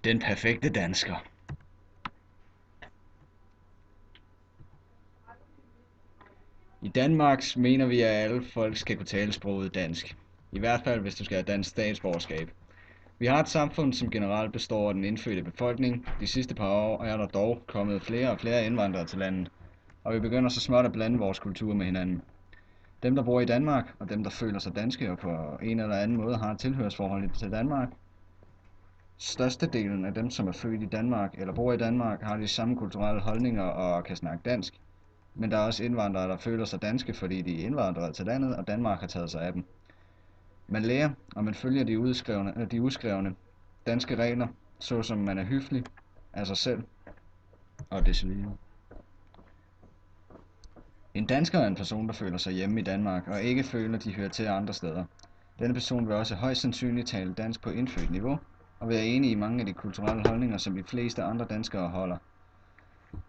Den perfekte dansker. I Danmark mener vi, at alle folk skal kunne tale sproget dansk. I hvert fald, hvis du skal have dansk statsborgerskab. Vi har et samfund, som generelt består af den indfødte befolkning. De sidste par år er der dog kommet flere og flere indvandrere til landet, og vi begynder så småt at blande vores kultur med hinanden. Dem, der bor i Danmark, og dem, der føler sig danske og på en eller anden måde har et tilhørsforhold til Danmark. Størstedelen af dem, som er født i Danmark eller bor i Danmark, har de samme kulturelle holdninger og kan snakke dansk. Men der er også indvandrere, der føler sig danske, fordi de er indvandrere til landet, og Danmark har taget sig af dem. Man lærer, og man følger de uskrevne danske regler, såsom man er høflig af sig selv og deslige. En dansker er en person, der føler sig hjemme i Danmark og ikke føler, de hører til andre steder. Denne person vil også højst sandsynligt tale dansk på indfødt niveau og være enig i mange af de kulturelle holdninger, som de fleste andre danskere holder.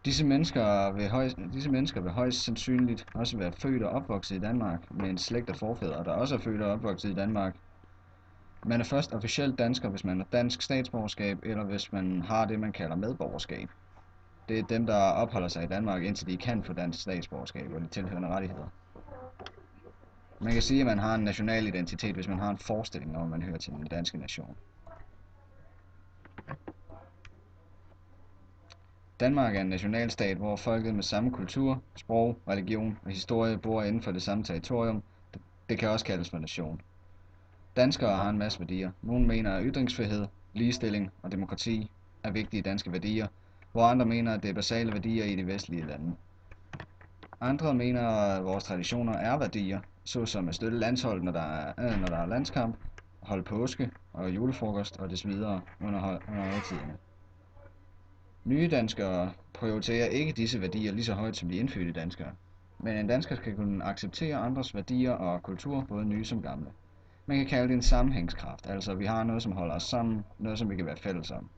Disse mennesker vil højst sandsynligt også være født og opvokset i Danmark med en slægt af forfædre, der også er født og opvokset i Danmark. Man er først officielt dansker, hvis man har dansk statsborgerskab, eller hvis man har det, man kalder medborgerskab. Det er dem, der opholder sig i Danmark, indtil de kan få dansk statsborgerskab og de tilhørende rettigheder. Man kan sige, at man har en national identitet, hvis man har en forestilling om, at man hører til den danske nation. Danmark er en nationalstat, hvor folket med samme kultur, sprog, religion og historie bor inden for det samme territorium. Det kan også kaldes for nation. Danskere har en masse værdier. Nogle mener, at ytringsfrihed, ligestilling og demokrati er vigtige danske værdier, hvor andre mener, at det er basale værdier i de vestlige lande. Andre mener, at vores traditioner er værdier, såsom at støtte landshold, når der er landskamp, holde påske og julefrokost og desvidere under højtiderne. Nye danskere prioriterer ikke disse værdier lige så højt som de indfødte danskere, men en dansker skal kunne acceptere andres værdier og kultur, både nye som gamle. Man kan kalde det en sammenhængskraft, altså vi har noget, som holder os sammen, noget, som vi kan være fælles om.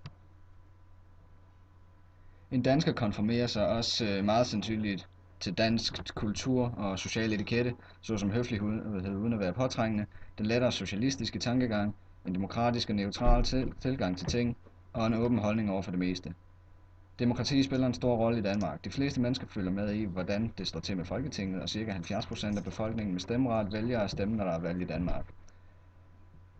En dansker konformerer sig også meget sandsynligt til dansk kultur og social etikette, såsom høflighed uden at være påtrængende, den lettere socialistiske tankegang, en demokratisk og neutral tilgang til ting og en åben holdning over for det meste. Demokrati spiller en stor rolle i Danmark. De fleste mennesker følger med i, hvordan det står til med Folketinget, og ca. 70% af befolkningen med stemmeret vælger at stemme, når der er valg i Danmark.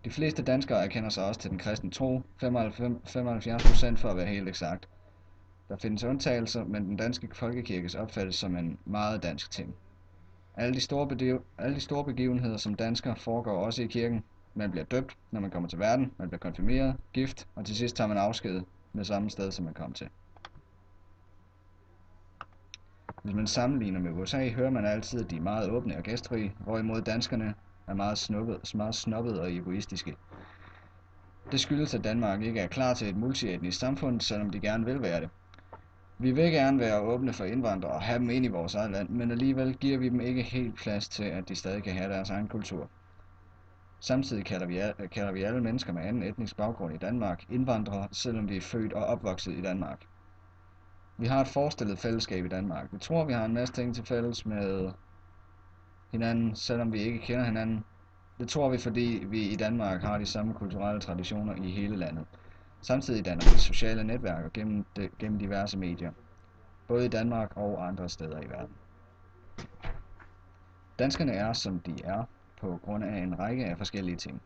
De fleste danskere erkender sig også til den kristne tro, 75% for at være helt eksakt. Der findes undtagelser, men den danske folkekirkes opfattes som en meget dansk ting. Alle de store begivenheder som dansker foregår også i kirken. Man bliver døbt, når man kommer til verden, man bliver konfirmeret, gift, og til sidst tager man afsked med samme sted, som man kom til. Hvis man sammenligner med USA, hører man altid, at de er meget åbne og gæstfrie, hvorimod danskerne er meget snobbede og egoistiske. Det skyldes, at Danmark ikke er klar til et multietnisk samfund, selvom de gerne vil være det. Vi vil gerne være åbne for indvandrere og have dem ind i vores eget land, men alligevel giver vi dem ikke helt plads til, at de stadig kan have deres egen kultur. Samtidig kalder vi alle mennesker med anden etnisk baggrund i Danmark indvandrere, selvom de er født og opvokset i Danmark. Vi har et forestillet fællesskab i Danmark. Vi tror, vi har en masse ting til fælles med hinanden, selvom vi ikke kender hinanden. Det tror vi, fordi vi i Danmark har de samme kulturelle traditioner i hele landet. Samtidig danner vi sociale netværker gennem diverse medier, både i Danmark og andre steder i verden. Danskerne er, som de er, på grund af en række af forskellige ting.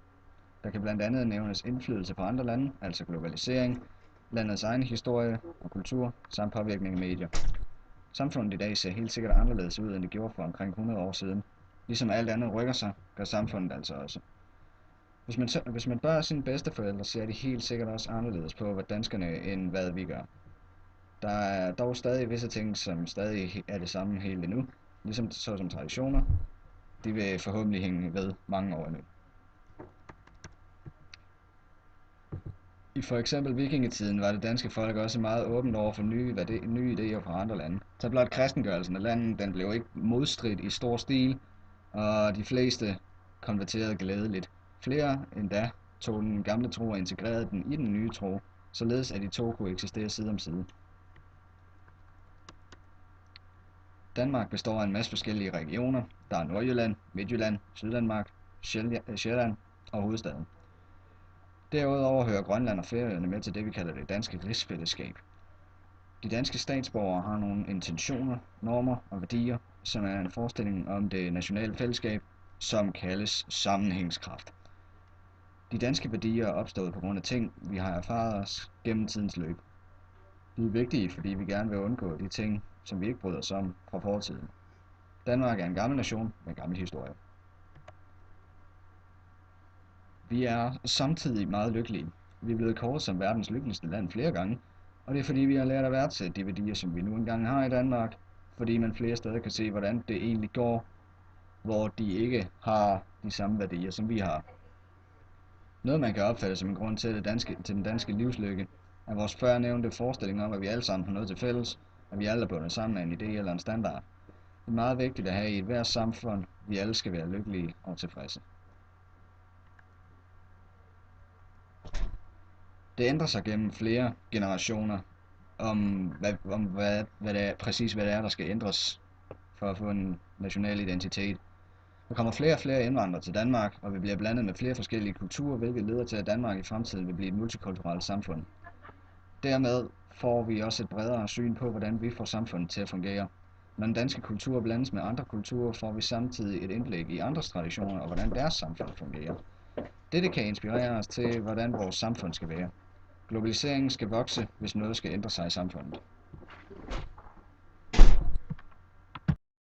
Der kan blandt andet nævnes indflydelse på andre lande, altså globalisering, landets egen historie og kultur, samt påvirkning af medier. Samfundet i dag ser helt sikkert anderledes ud, end det gjorde for omkring 100 år siden. Ligesom alt andet rykker sig, gør samfundet altså også. Hvis man spørger sine bedsteforældre, ser de helt sikkert også anderledes på danskerne, end hvad vi gør. Der er dog stadig visse ting, som stadig er det samme helt endnu, ligesom såsom traditioner. De vil forhåbentlig hænge ved mange år endnu. I for eksempel vikingetiden var det danske folk også meget åbent over for nye idéer fra andre lande. Så blot kristengørelsen af landet, den blev ikke modstridt i stor stil, og de fleste konverterede glædeligt. Flere endda tog den gamle tro og integrerede den i den nye tro, således at de to kunne eksistere side om side. Danmark består af en masse forskellige regioner. Der er Nordjylland, Midtjylland, Syddanmark, Sjælland og hovedstaden. Derudover hører Grønland og Færøerne med til det, vi kalder det danske rigsfællesskab. De danske statsborgere har nogle intentioner, normer og værdier, som er en forestilling om det nationale fællesskab, som kaldes sammenhængskraft. De danske værdier er opstået på grund af ting, vi har erfaret os gennem tidens løb. De er vigtige, fordi vi gerne vil undgå de ting, som vi ikke bryder os om fra fortiden. Danmark er en gammel nation med en gammel historie. Vi er samtidig meget lykkelige. Vi er blevet kåret som verdens lykkeligste land flere gange, og det er fordi vi har lært at værdsætte de værdier, som vi nu engang har i Danmark, fordi man flere steder kan se, hvordan det egentlig går, hvor de ikke har de samme værdier, som vi har. Noget man kan opfatte som en grund til den danske livslykke, er vores førnævnte forestilling om, at vi alle sammen har noget til fælles, at vi alle er bundet sammen af en idé eller en standard. Det er meget vigtigt at have i et hvert samfund, vi alle skal være lykkelige og tilfredse. Det ændrer sig gennem flere generationer hvad det er, præcis hvad det er, der skal ændres for at få en national identitet. Der kommer flere og flere indvandrere til Danmark, og vi bliver blandet med flere forskellige kulturer, hvilket leder til, at Danmark i fremtiden vil blive et multikulturelt samfund. Dermed får vi også et bredere syn på, hvordan vi får samfundet til at fungere. Når den danske kultur blandes med andre kulturer, får vi samtidig et indblik i andres traditioner og hvordan deres samfund fungerer. Dette kan inspirere os til, hvordan vores samfund skal være. Globaliseringen skal vokse, hvis noget skal ændre sig i samfundet.